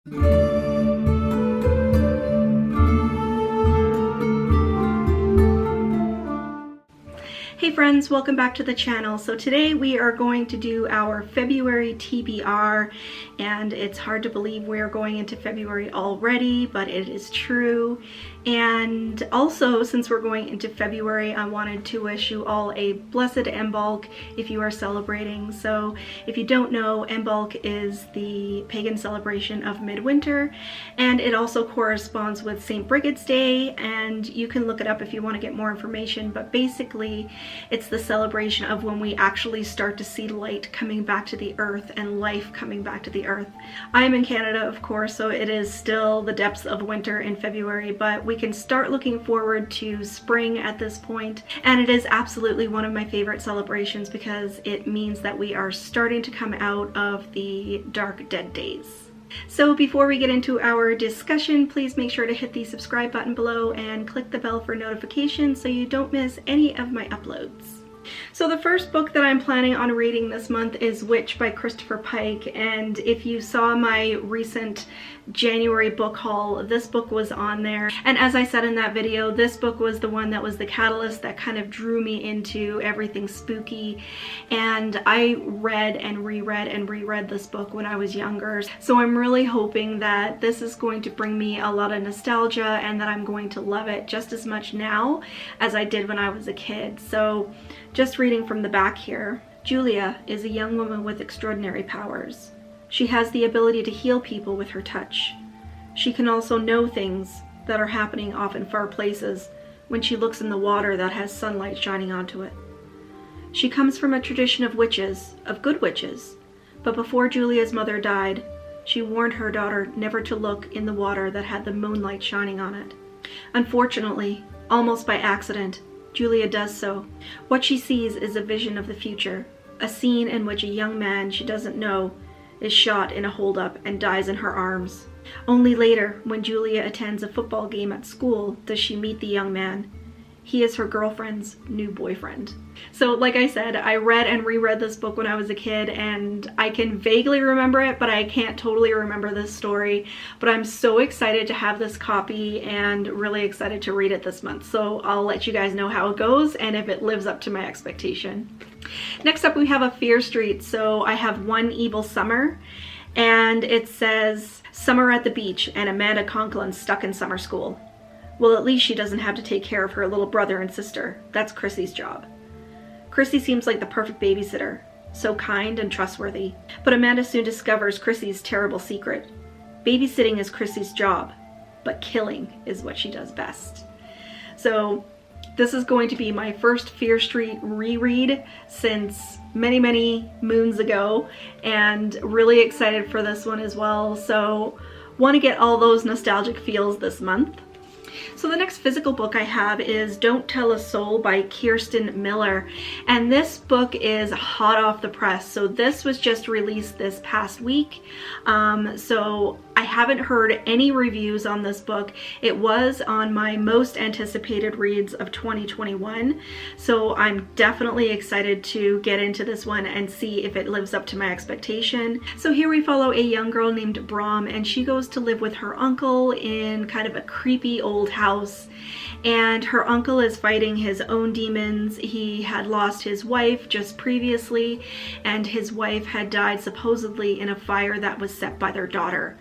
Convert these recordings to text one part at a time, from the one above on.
Hey friends, welcome back to the channel. So today we are going to do our February TBR, and it's hard to believe we're going into February already, but it is true. And also, since we're going into February, I wanted to wish you all a blessed Imbolc if you are celebrating. So if you don't know, Imbolc is the pagan celebration of midwinter, and it also corresponds with St. Brigid's Day, and you can look it up if you want to get more information, but basically it's the celebration of when we actually start to see light coming back to the earth and life coming back to the earth. I'm in Canada, of course, so it is still the depths of winter in February, but we can start looking forward to spring at this point, and it is absolutely one of my favorite celebrations because it means that we are starting to come out of the dark dead days. So before we get into our discussion, please make sure to hit the subscribe button below and click the bell for notifications so you don't miss any of my uploads. So the first book that I'm planning on reading this month is Witch by Christopher Pike, and if you saw my recent January book haul, this book was on there. And as I said in that video, this book was the one that was the catalyst that kind of drew me into everything spooky. And I read and reread this book when I was younger. So I'm really hoping that this is going to bring me a lot of nostalgia and that I'm going to love it just as much now as I did when I was a kid. So just reading from the back here, Julia is a young woman with extraordinary powers. She has the ability to heal people with her touch. She can also know things that are happening off in far places when she looks in the water that has sunlight shining onto it. She comes from a tradition of witches, of good witches, but before Julia's mother died, she warned her daughter never to look in the water that had the moonlight shining on it. Unfortunately, almost by accident, Julia does so. What she sees is a vision of the future, a scene in which a young man she doesn't know is shot in a holdup and dies in her arms. Only later, when Julia attends a football game at school, does she meet the young man. He is her girlfriend's new boyfriend. So like I said, I read and reread this book when I was a kid, and I can vaguely remember it, but I can't totally remember this story. But I'm so excited to have this copy and really excited to read it this month. So I'll let you guys know how it goes and if it lives up to my expectation. Next up, we have a Fear Street. So I have One Evil Summer, and it says, "Summer at the beach and Amanda Conklin stuck in summer school. Well, at least she doesn't have to take care of her little brother and sister. That's Chrissy's job. Chrissy seems like the perfect babysitter, so kind and trustworthy. But Amanda soon discovers Chrissy's terrible secret. Babysitting is Chrissy's job, but killing is what she does best." So this is going to be my first Fear Street reread since many moons ago, and really excited for this one as well. So want to get all those nostalgic feels this month. So the next physical book I have is Don't Tell a Soul by Kiersten Miller, and this book is hot off the press. So this was just released this past week. So I haven't heard any reviews on this book. It was on my most anticipated reads of 2021, so I'm definitely excited to get into this one and see if it lives up to my expectation. So here we follow a young girl named Brom, and she goes to live with her uncle in kind of a creepy old house, and her uncle is fighting his own demons. He had lost his wife just previously, and his wife had died supposedly in a fire that was set by their daughter.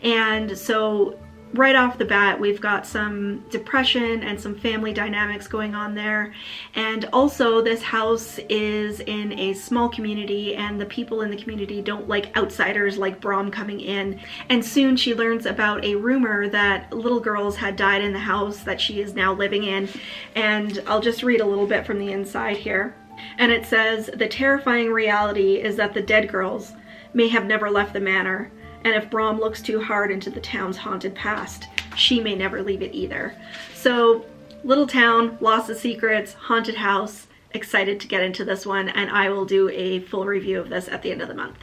And so right off the bat, we've got some depression and some family dynamics going on there. And also, this house is in a small community, and the people in the community don't like outsiders like Brom coming in. And soon she learns about a rumor that little girls had died in the house that she is now living in. And I'll just read a little bit from the inside here. And it says, "The terrifying reality is that the dead girls may have never left the manor. And if Brom looks too hard into the town's haunted past, she may never leave it either." So, little town, lots of secrets, haunted house, excited to get into this one, and I will do a full review of this at the end of the month.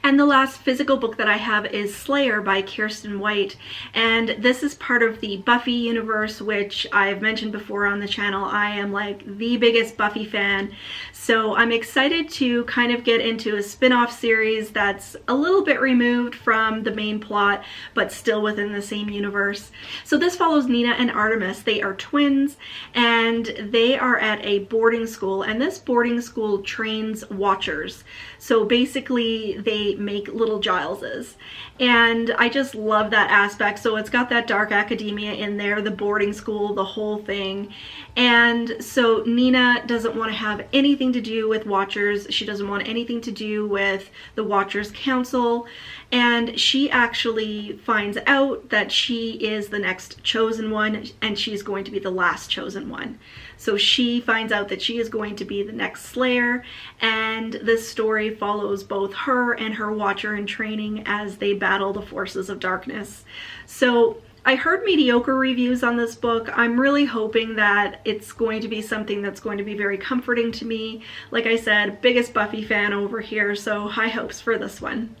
And the last physical book that I have is Slayer by Kiersten Whyte, and this is part of the Buffy universe, which I've mentioned before on the channel. I am like the biggest Buffy fan, so I'm excited to kind of get into a spin-off series that's a little bit removed from the main plot, but still within the same universe. So this follows Nina and Artemis. They are twins, and they are at a boarding school, and this boarding school trains watchers. So basically they make little Gileses, and I just love that aspect. So it's got that dark academia in there, the boarding school, the whole thing. And so Nina doesn't want to have anything to do with Watchers. She doesn't want anything to do with the Watchers Council, and she actually finds out that she is the next chosen one, and she's going to be the last chosen one. So she finds out that she is going to be the next Slayer, and this story follows both her and her Watcher in training as they battle the forces of darkness. So I heard mediocre reviews on this book. I'm really hoping that it's going to be something that's going to be very comforting to me. Like I said, biggest Buffy fan over here, so high hopes for this one.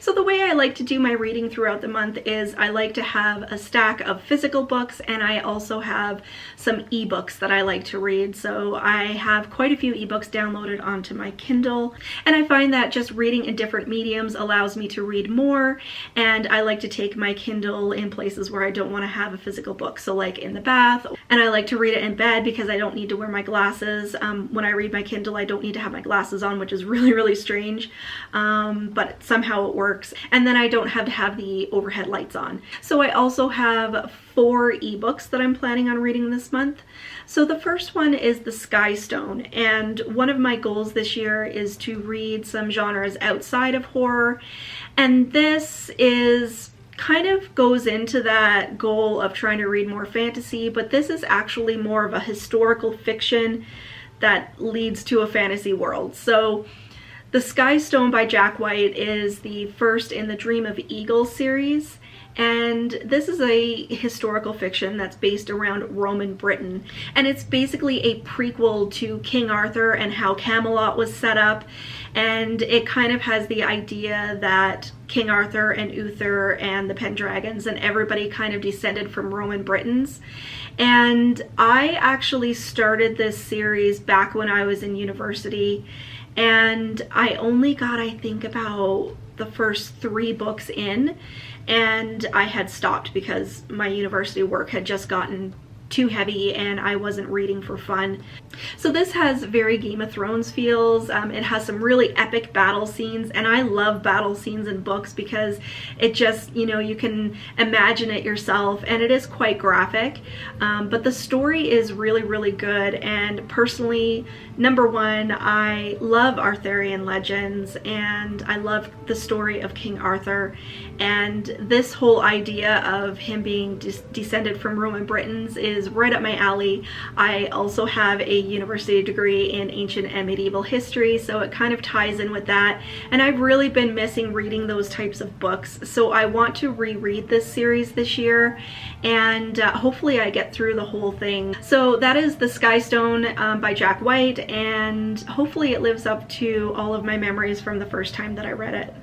So the way I like to do my reading throughout the month is I like to have a stack of physical books, and I also have some ebooks that I like to read. So I have quite a few ebooks downloaded onto my Kindle, and I find that just reading in different mediums allows me to read more, and I like to take my Kindle in places where I don't want to have a physical book, so like in the bath, and I like to read it in bed because I don't need to wear my glasses. When I read my Kindle, I don't need to have my glasses on, which is really strange, but somehow it works. And then I don't have to have the overhead lights on. So I also have 4 ebooks that I'm planning on reading this month. So the first one is the Skystone, and one of my goals this year is to read some genres outside of horror, and this is kind of goes into that goal of trying to read more fantasy, but this is actually more of a historical fiction that leads to a fantasy world. So The Skystone by Jack Whyte is the first in the Dream of Eagle series, and this is a historical fiction that's based around Roman Britain, and it's basically a prequel to King Arthur and how Camelot was set up, and it kind of has the idea that King Arthur and Uther and the Pendragons and everybody kind of descended from Roman Britons. And I actually started this series back when I was in university, and I only got, I think, about the first 3 books in, and I had stopped because my university work had just gotten too heavy and I wasn't reading for fun. So this has very Game of Thrones feels. It has some really epic battle scenes, and I love battle scenes in books because it just, you know, you can imagine it yourself, and it is quite graphic, but the story is really good. And personally, number one, I love Arthurian legends, and I love the story of King Arthur, and this whole idea of him being descended from Roman Britons is right up my alley. I also have a university degree in ancient and medieval history, so it kind of ties in with that, and I've really been missing reading those types of books, so I want to reread this series this year, and hopefully I get through the whole thing. So that is The Skystone by Jack Whyte, and hopefully it lives up to all of my memories from the first time that I read it.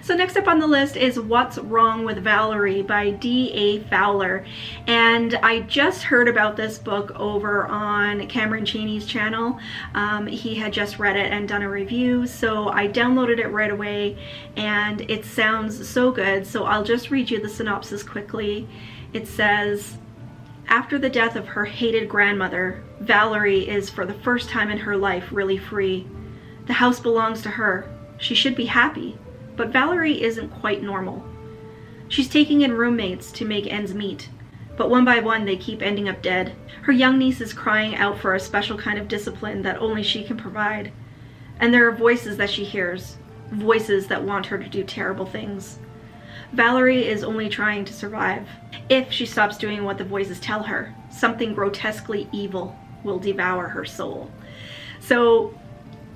So next up on the list is What's Wrong with Valerie by D.A. Fowler, and I just heard about this book over on Cameron Cheney's channel. He had just read it and done a review, so I downloaded it right away, and it sounds so good, so I'll just read you the synopsis quickly. It says, after the death of her hated grandmother, Valerie is for the first time in her life really free. The house belongs to her. She should be happy. But Valerie isn't quite normal. She's taking in roommates to make ends meet, but one by one they keep ending up dead. Her young niece is crying out for a special kind of discipline that only she can provide. And there are voices that she hears, voices that want her to do terrible things. Valerie is only trying to survive. If she stops doing what the voices tell her, something grotesquely evil will devour her soul. So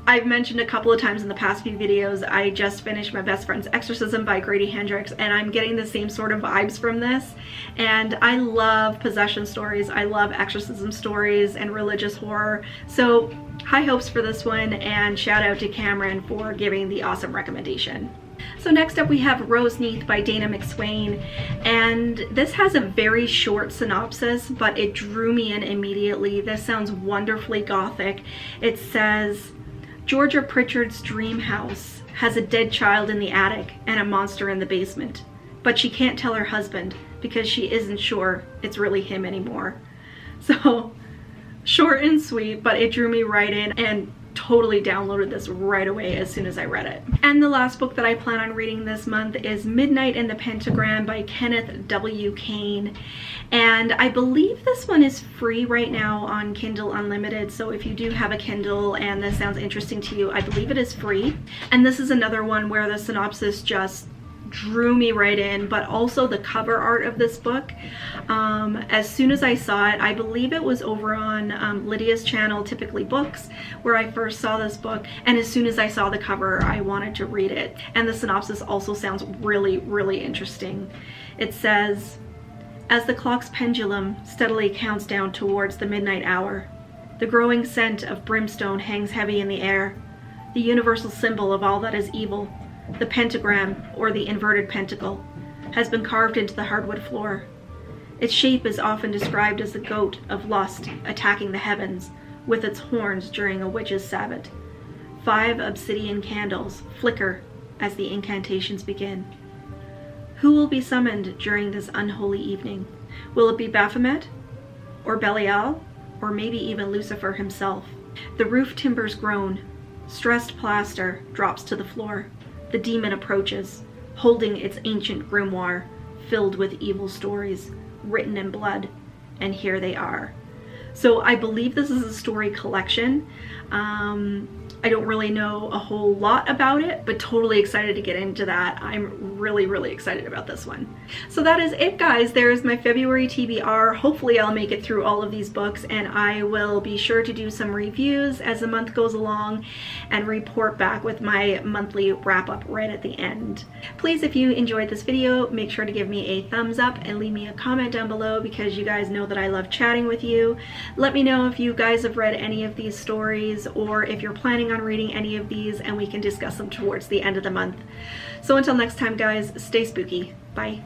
I've mentioned a couple of times in the past few videos, I just finished My Best Friend's Exorcism by Grady Hendrix, and I'm getting the same sort of vibes from this. And I love possession stories, I love exorcism stories and religious horror. So high hopes for this one, and shout out to Cameron for giving the awesome recommendation. So next up we have Roseneath by Dana McSwain, and this has a very short synopsis, but it drew me in immediately. This sounds wonderfully gothic. It says, Georgia Pritchard's dream house has a dead child in the attic and a monster in the basement, but she can't tell her husband because she isn't sure it's really him anymore. So short and sweet, but it drew me right in and totally downloaded this right away as soon as I read it. And the last book that I plan on reading this month is Midnight in the Pentagram by Kenneth W. Cain. And I believe this one is free right now on Kindle Unlimited, so if you do have a Kindle and this sounds interesting to you, I believe it is free. And this is another one where the synopsis just drew me right in, but also the cover art of this book. As soon as I saw it, I believe it was over on Lydia's channel, Typically Books, where I first saw this book, and as soon as I saw the cover, I wanted to read it. And the synopsis also sounds really, really interesting. It says, as the clock's pendulum steadily counts down towards the midnight hour, the growing scent of brimstone hangs heavy in the air, the universal symbol of all that is evil, the pentagram, or the inverted pentacle, has been carved into the hardwood floor. Its shape is often described as the goat of lust attacking the heavens with its horns during a witch's sabbat. 5 obsidian candles flicker as the incantations begin. Who will be summoned during this unholy evening? Will it be Baphomet, or Belial, or maybe even Lucifer himself? The roof timbers groan. Stressed plaster drops to the floor. The demon approaches, holding its ancient grimoire, filled with evil stories, written in blood, and here they are. So I believe this is a story collection. I don't really know a whole lot about it, but totally excited to get into that. I'm really, really excited about this one. So that is it, guys. There's my February TBR. Hopefully I'll make it through all of these books, and I will be sure to do some reviews as the month goes along and report back with my monthly wrap-up right at the end. Please, if you enjoyed this video, make sure to give me a thumbs up and leave me a comment down below, because you guys know that I love chatting with you. Let me know if you guys have read any of these stories, or if you're planning on reading any of these, and we can discuss them towards the end of the month. So until next time, guys, stay spooky. Bye.